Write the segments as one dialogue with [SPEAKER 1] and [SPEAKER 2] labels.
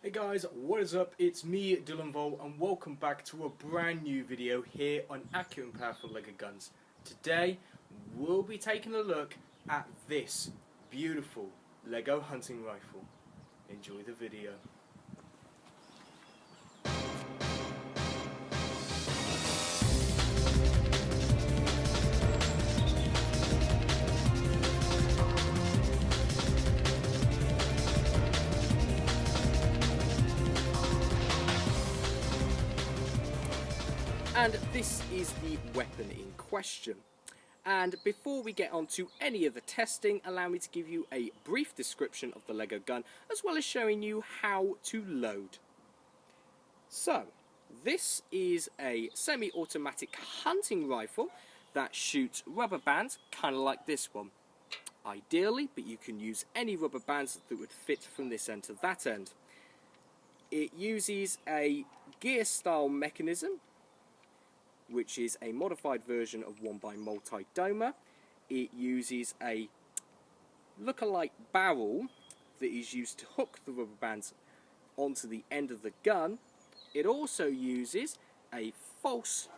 [SPEAKER 1] Hey guys, what is up? It's me, Dylan Vole, and welcome back to a brand new video here on Accurate and Powerful Lego Guns. Today, we'll be taking a look at this beautiful Lego hunting rifle. Enjoy the video. And this is the weapon in question. And before we get on to any of the testing, allow me to give you a brief description of the Lego gun, as well as showing you how to load. So, this is a semi-automatic hunting rifle that shoots rubber bands, kind of like this one. Ideally, but you can use any rubber bands that would fit from this end to that end. It uses a gear-style mechanism, which is a modified version of one by Multidomar. It uses a look-alike barrel that is used to hook the rubber bands onto the end of the gun. It also uses a false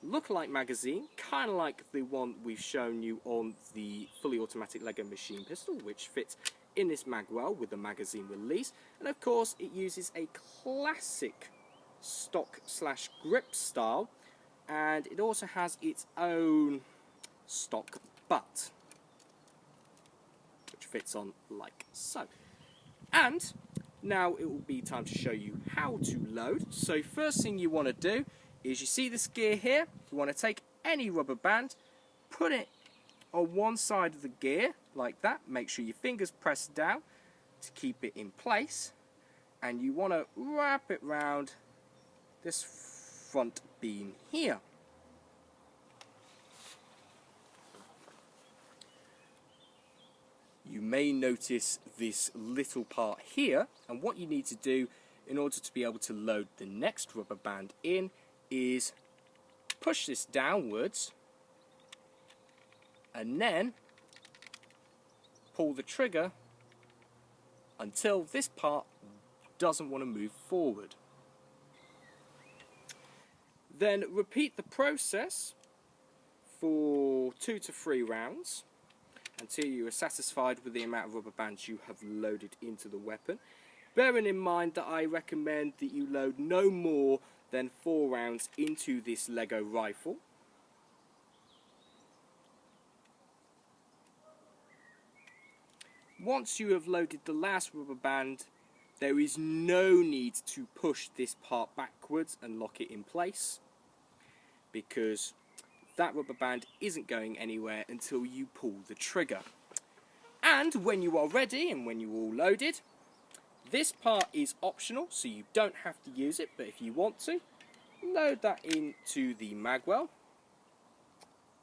[SPEAKER 1] look-alike magazine, kind of like the one we've shown you on the fully automatic Lego machine pistol, which fits in this magwell with the magazine release. And of course it uses a classic stock/grip style, and it also has its own stock butt, which fits on like so. And now it will be time to show you how to load. So first thing you want to do is, you see this gear here, you want to take any rubber band, put it on one side of the gear like that, make sure your fingers press down to keep it in place, and you want to wrap it round this front beam here. You may notice this little part here, and what you need to do in order to be able to load the next rubber band in is push this downwards and then pull the trigger until this part doesn't want to move forward. Then repeat the process for 2 to 3 rounds until you are satisfied with the amount of rubber bands you have loaded into the weapon. Bearing in mind that I recommend that you load no more than 4 rounds into this Lego rifle. Once you have loaded the last rubber band, there is no need to push this part backwards and lock it in place, because that rubber band isn't going anywhere until you pull the trigger. And when you are ready and when you're all loaded, this part is optional, so you don't have to use it, but if you want to, load that into the magwell,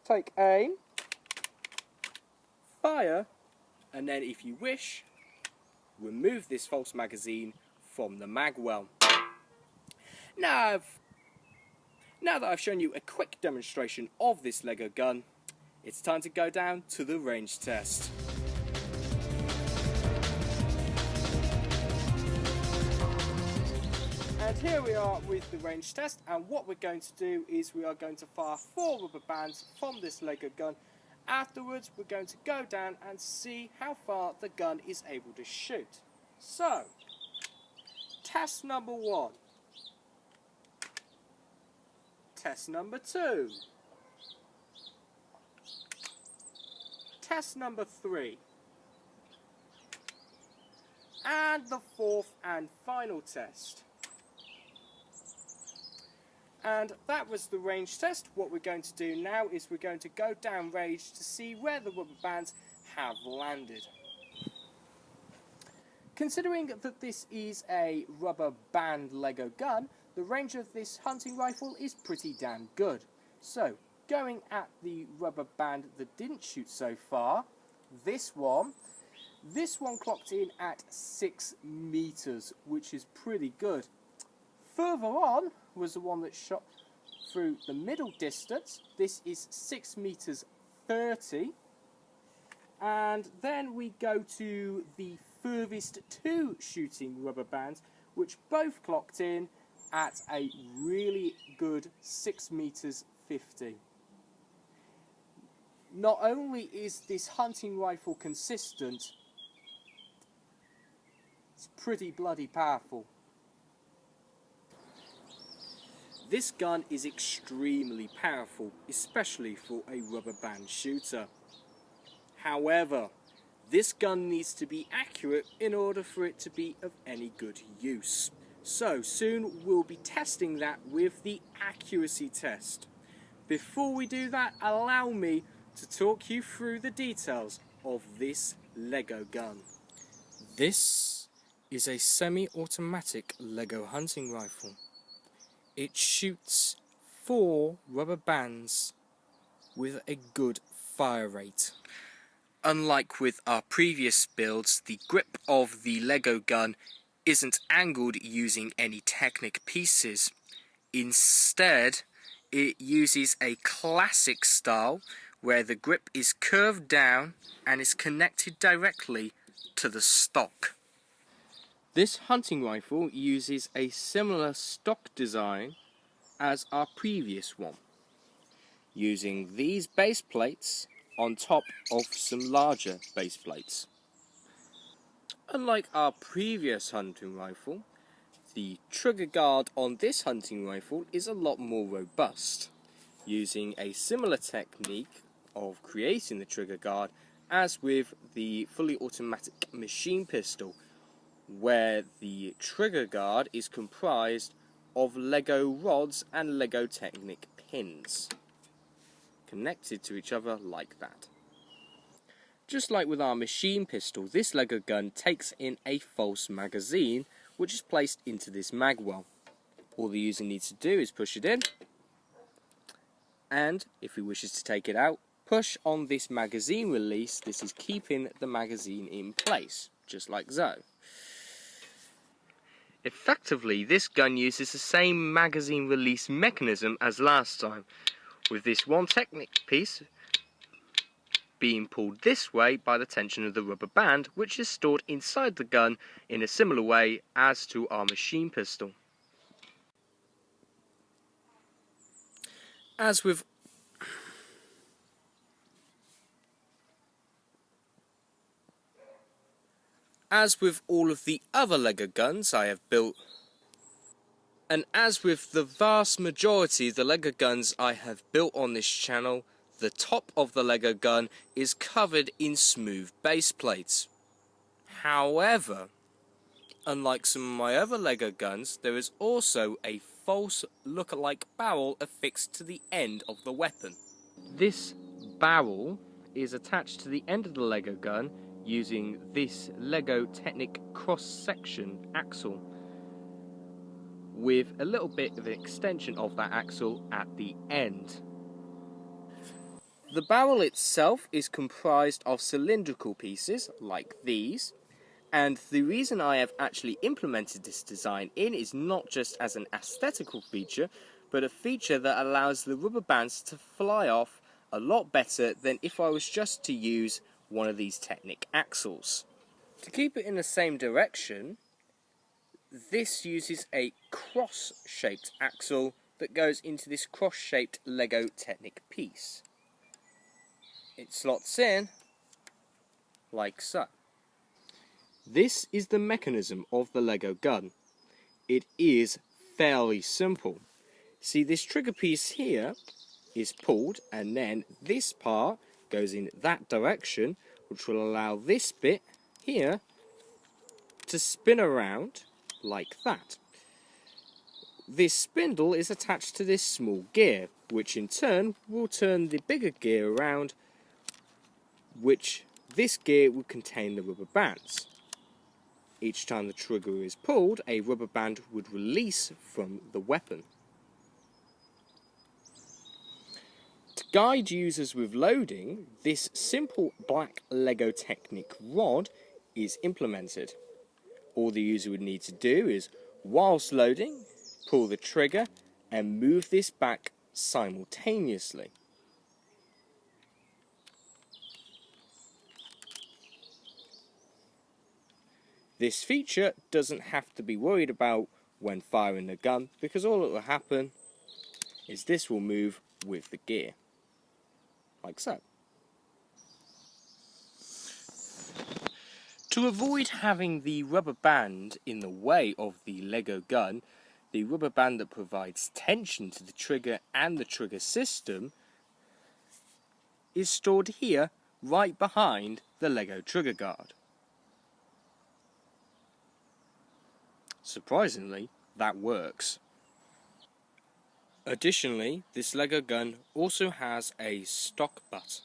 [SPEAKER 1] take aim, fire, and then if you wish, remove this false magazine from the magwell. Now that I've shown you a quick demonstration of this Lego gun, it's time to go down to the range test. And here we are with the range test, and what we're going to do is we are going to fire 4 rubber bands from this Lego gun. Afterwards we're going to go down and see how far the gun is able to shoot. So, test number 1. Test number 2. Test number 3. And the 4th and final test. And that was the range test. What we're going to do now is we're going to go down range to see where the rubber bands have landed. Considering that this is a rubber band Lego gun, the range of this hunting rifle is pretty damn good. So, going at the rubber band that didn't shoot so far, this one clocked in at 6 meters, which is pretty good. Further on was the one that shot through the middle distance. This is 6 meters 30. And then we go to the furthest 2 shooting rubber bands, which both clocked in at a really good 6 meters 50. Not only is this hunting rifle consistent, it's pretty bloody powerful. This gun is extremely powerful, especially for a rubber band shooter. However, this gun needs to be accurate in order for it to be of any good use. So soon we'll be testing that with the accuracy test. Before we do that, allow me to talk you through the details of this Lego gun. This is a semi-automatic Lego hunting rifle. It shoots 4 rubber bands with a good fire rate. Unlike with our previous builds, the grip of the Lego gun isn't angled using any Technic pieces. Instead, it uses a classic style where the grip is curved down and is connected directly to the stock. This hunting rifle uses a similar stock design as our previous one, using these base plates on top of some larger base plates. Unlike our previous hunting rifle, the trigger guard on this hunting rifle is a lot more robust, using a similar technique of creating the trigger guard as with the fully automatic machine pistol, where the trigger guard is comprised of Lego rods and Lego Technic pins, connected to each other like that. Just like with our machine pistol, this Lego gun takes in a false magazine which is placed into this mag well. All the user needs to do is push it in, and if he wishes to take it out, push on this magazine release. This is keeping the magazine in place, just like so. Effectively, this gun uses the same magazine release mechanism as last time, with this one Technic piece being pulled this way by the tension of the rubber band, which is stored inside the gun in a similar way as to our machine pistol. As with all of the other Lego guns I have built, and as with the vast majority of the Lego guns I have built on this channel, the top of the Lego gun is covered in smooth base plates. However, unlike some of my other Lego guns, there is also a false look-alike barrel affixed to the end of the weapon. This barrel is attached to the end of the Lego gun using this Lego Technic cross-section axle, with a little bit of an extension of that axle at the end. The barrel itself is comprised of cylindrical pieces like these, and the reason I have actually implemented this design in is not just as an aesthetical feature, but a feature that allows the rubber bands to fly off a lot better than if I was just to use one of these Technic axles. To keep it in the same direction, this uses a cross-shaped axle that goes into this cross-shaped Lego Technic piece. It slots in like so. This is the mechanism of the Lego gun. It is fairly simple. See, this trigger piece here is pulled, and then this part goes in that direction, which will allow this bit here to spin around like that. This spindle is attached to this small gear, which in turn will turn the bigger gear around, which this gear will contain the rubber bands. Each time the trigger is pulled, a rubber band would release from the weapon. To guide users with loading, this simple black Lego Technic rod is implemented. All the user would need to do is, whilst loading, pull the trigger and move this back simultaneously. This feature doesn't have to be worried about when firing the gun, because all that will happen is this will move with the gear, like so. To avoid having the rubber band in the way of the Lego gun, the rubber band that provides tension to the trigger and the trigger system is stored here, right behind the Lego trigger guard. Surprisingly, that works. Additionally, this Lego gun also has a stock butt.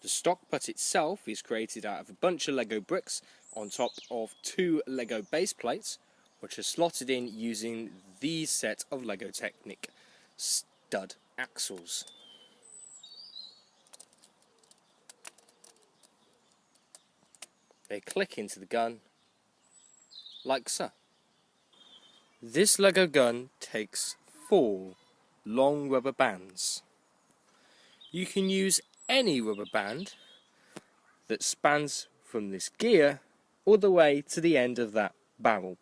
[SPEAKER 1] The stock butt itself is created out of a bunch of Lego bricks on top of 2 Lego base plates, which are slotted in using these set of Lego Technic stud axles. They click into the gun like so. This Lego gun takes 4 long rubber bands. You can use any rubber band that spans from this gear all the way to the end of that barrel.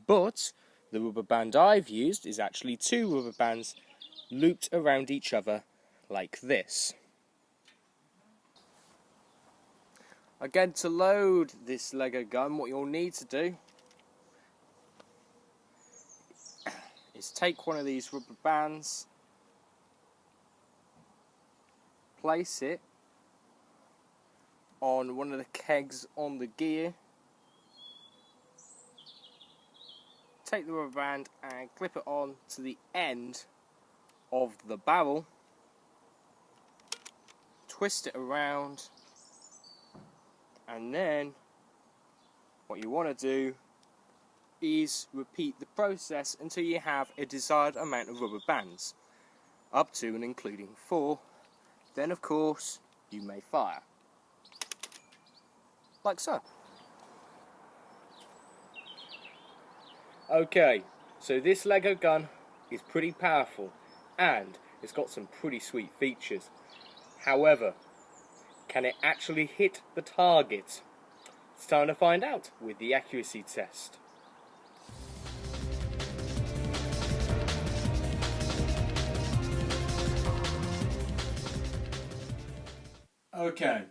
[SPEAKER 1] But the rubber band I've used is actually 2 rubber bands looped around each other like this. Again, to load this Lego gun, what you'll need to do is take one of these rubber bands, place it on one of the kegs on the gear, take the rubber band and clip it on to the end of the barrel, twist it around, and then what you want to do is repeat the process until you have a desired amount of rubber bands, up to and including 4. Then of course you may fire, like so. Okay, so this Lego gun is pretty powerful and it's got some pretty sweet features. However, can it actually hit the target? It's time to find out with the accuracy test. Okay,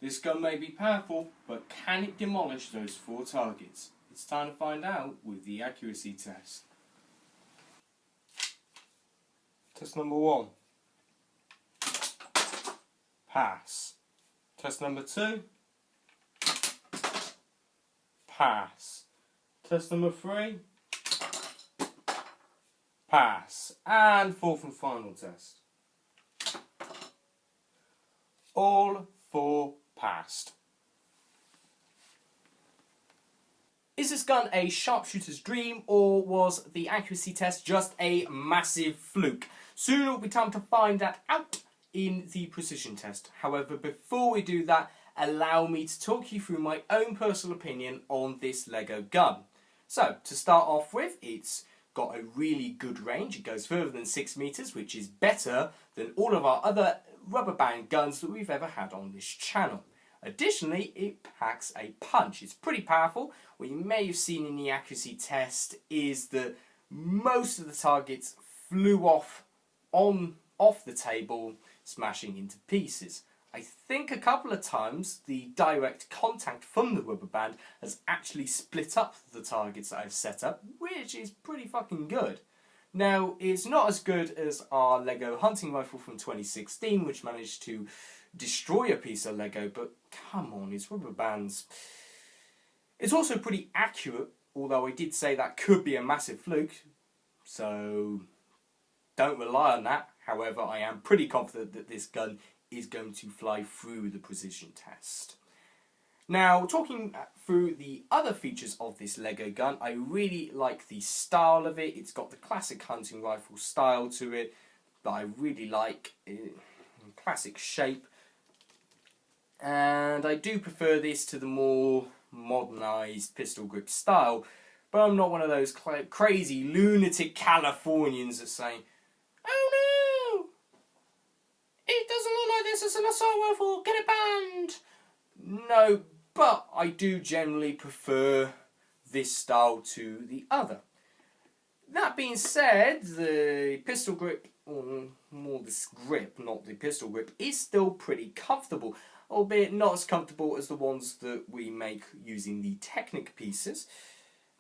[SPEAKER 1] this gun may be powerful, but can it demolish those 4 targets? It's time to find out with the accuracy test. Test number 1. Pass. Test number 2. Pass. Test number 3. Pass. And 4th and final test. All 4 passed. Is this gun a sharpshooter's dream, or was the accuracy test just a massive fluke? Soon it will be time to find that out in the precision test. However, before we do that, allow me to talk you through my own personal opinion on this Lego gun. So, to start off with, it's got a really good range. It goes further than 6 meters, which is better than all of our other rubber band guns that we've ever had on this channel. Additionally, it packs a punch. It's pretty powerful. What you may have seen in the accuracy test is that most of the targets flew off the table, smashing into pieces. I think a couple of times the direct contact from the rubber band has actually split up the targets that I've set up, which is pretty fucking good. Now, it's not as good as our Lego hunting rifle from 2016, which managed to destroy a piece of Lego, but come on, it's rubber bands. It's also pretty accurate, although I did say that could be a massive fluke, so don't rely on that. However, I am pretty confident that this gun is going to fly through the precision test. Now, talking through the other features of this Lego gun, I really like the style of it. It's got the classic hunting rifle style to it that I really like, classic shape. And I do prefer this to the more modernised pistol grip style, but I'm not one of those crazy lunatic Californians that say, "Oh no, It doesn't look like this is an assault rifle, get it banned! No, but I do generally prefer this style to the other. That being said, the pistol grip, or more this grip, not the pistol grip, is still pretty comfortable, albeit not as comfortable as the ones that we make using the Technic pieces.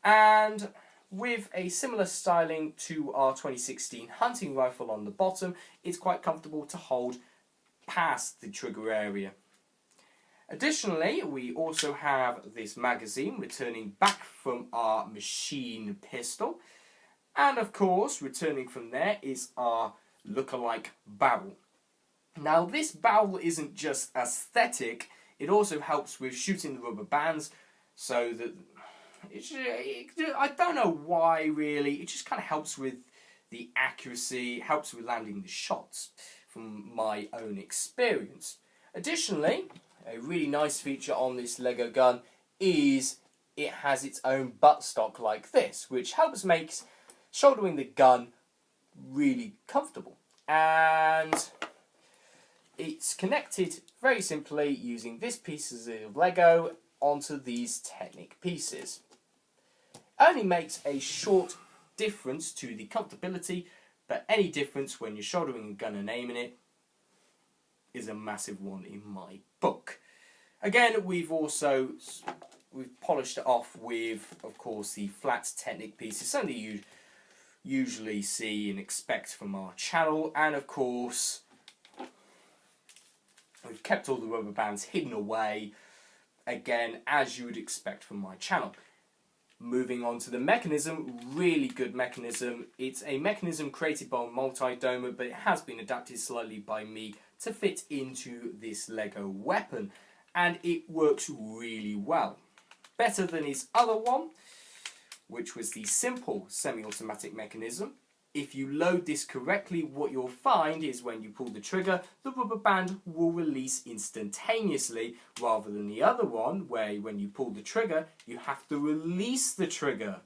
[SPEAKER 1] And with a similar styling to our 2016 hunting rifle on the bottom, it's quite comfortable to hold past the trigger area. Additionally, we also have this magazine returning back from our machine pistol. And of course, returning from there is our lookalike barrel. Now, this barrel isn't just aesthetic, it also helps with shooting the rubber bands, so that I don't know why really, it just kind of helps with the accuracy, helps with landing the shots from my own experience. Additionally, a really nice feature on this Lego gun is it has its own buttstock like this, which helps make shouldering the gun really comfortable. And it's connected very simply using this pieces of Lego onto these Technic pieces. Only makes a short difference to the comfortability, but any difference when you're shouldering a gun and aiming it is a massive one in my book. Again, we've polished it off with, of course, the flat Technic pieces, something you usually see and expect from our channel, and of course we've kept all the rubber bands hidden away, again as you would expect from my channel. Moving on to the mechanism, really good mechanism. It's a mechanism created by Multidomar, but it has been adapted slightly by me to fit into this Lego weapon, and it works really well. Better than his other one, which was the simple semi-automatic mechanism. If you load this correctly, what you'll find is when you pull the trigger, the rubber band will release instantaneously, rather than the other one, where when you pull the trigger, you have to release the trigger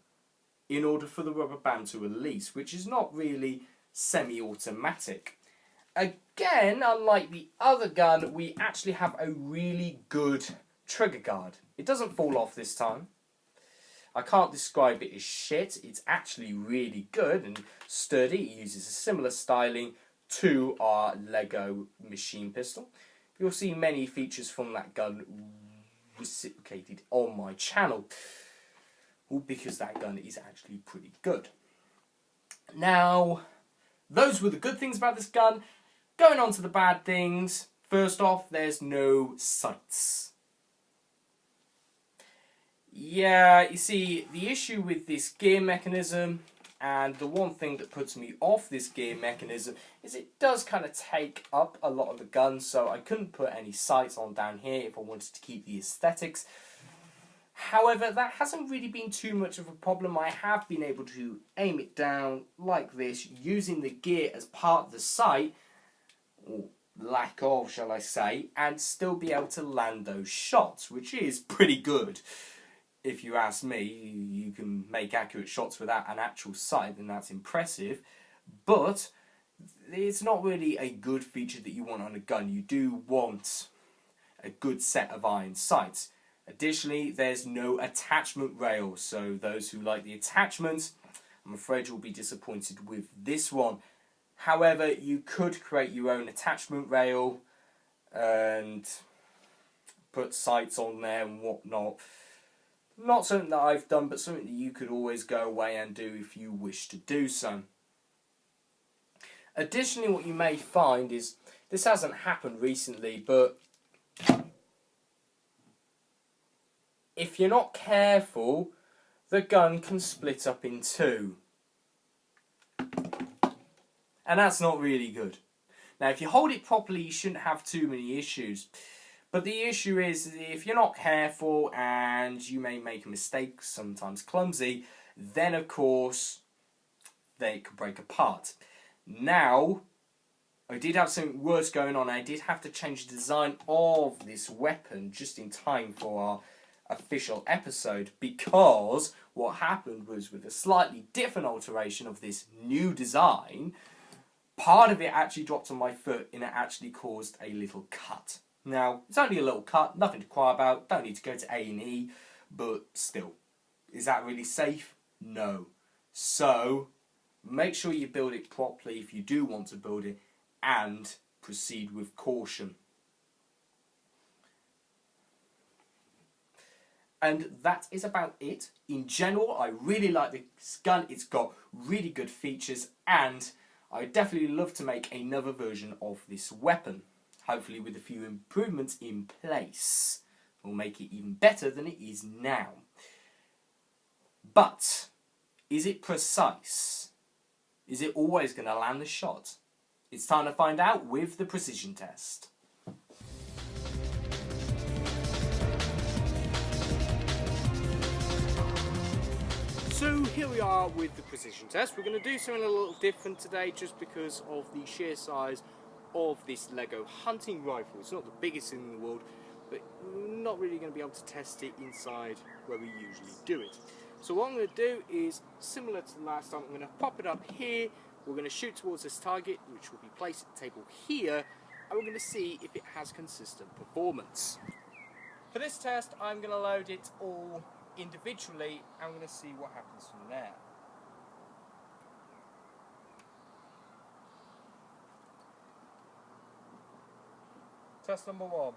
[SPEAKER 1] in order for the rubber band to release, which is not really semi-automatic. Again, unlike the other gun, we actually have a really good trigger guard. It doesn't fall off this time. I can't describe it as shit, it's actually really good and sturdy. It uses a similar styling to our Lego machine pistol. You'll see many features from that gun reciprocated on my channel, because that gun is actually pretty good. Now, those were the good things about this gun. Going on to the bad things, first off, there's no sights. Yeah, you see, the issue with this gear mechanism, and the one thing that puts me off this gear mechanism, is it does kind of take up a lot of the gun, so I couldn't put any sights on down here if I wanted to keep the aesthetics. However, that hasn't really been too much of a problem. I have been able to aim it down like this, using the gear as part of the sight, or lack of, shall I say, and still be able to land those shots, which is pretty good. If you ask me, you can make accurate shots without an actual sight, and that's impressive. But it's not really a good feature that you want on a gun. You do want a good set of iron sights. Additionally, there's no attachment rail, so those who like the attachments, I'm afraid you'll be disappointed with this one. However, you could create your own attachment rail and put sights on there and whatnot. Not something that I've done, but something that you could always go away and do if you wish to do so. Additionally, what you may find is, this hasn't happened recently, but if you're not careful, the gun can split up in two. And that's not really good. Now, if you hold it properly, you shouldn't have too many issues. But the issue is, if you're not careful and you may make a mistake, sometimes clumsy, then of course they could break apart. Now, I did have something worse going on. I did have to change the design of this weapon just in time for our official episode, because what happened was, with a slightly different alteration of this new design, part of it actually dropped on my foot and it actually caused a little cut. Now, it's only a little cut, nothing to cry about, don't need to go to A&E, but still, is that really safe? No. So, make sure you build it properly if you do want to build it, and proceed with caution. And that is about it. In general, I really like this gun. It's got really good features, and I definitely love to make another version of this weapon. Hopefully with a few improvements in place. Will make it even better than it is now. But, is it precise? Is it always going to land the shot? It's time to find out with the precision test. So here we are with the precision test. We're going to do something a little different today just because of the sheer size of this Lego hunting rifle. It's not the biggest in the world, but we're not really going to be able to test it inside where we usually do it. So what I'm going to do is, similar to the last time, I'm going to pop it up here. We're going to shoot towards this target, which will be placed at the table here, and we're going to see if it has consistent performance. For this test, I'm going to load it all individually, and I'm going to see what happens from there. Test number 1.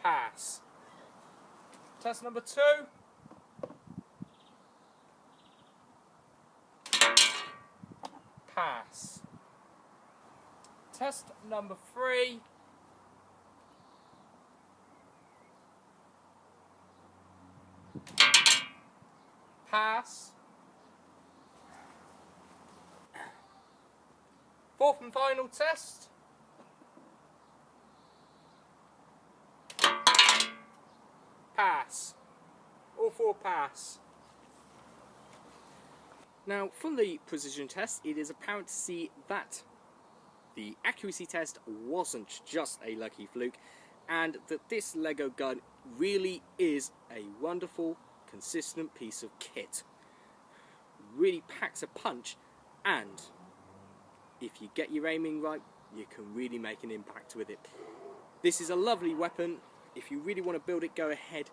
[SPEAKER 1] Pass. Test number 2. Pass. Test number 3. Pass. Fourth and final test. Pass. All 4 pass. Now, from the precision test, it is apparent to see that the accuracy test wasn't just a lucky fluke, and that this Lego gun really is a wonderful, consistent piece of kit. Really packs a punch, and if you get your aiming right, you can really make an impact with it. This is a lovely weapon. If you really want to build it, go ahead.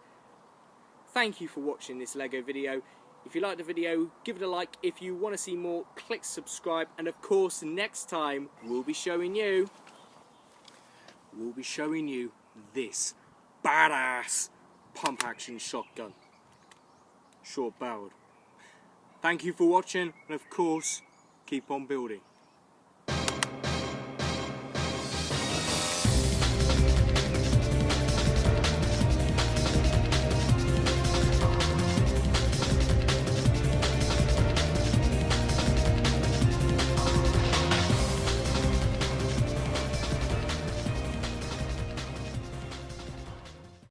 [SPEAKER 1] Thank you for watching this Lego video. If you liked the video, give it a like. If you want to see more, click subscribe. And of course, next time, we'll be showing you this badass pump action shotgun. Short barreled. Thank you for watching, and of course, keep on building.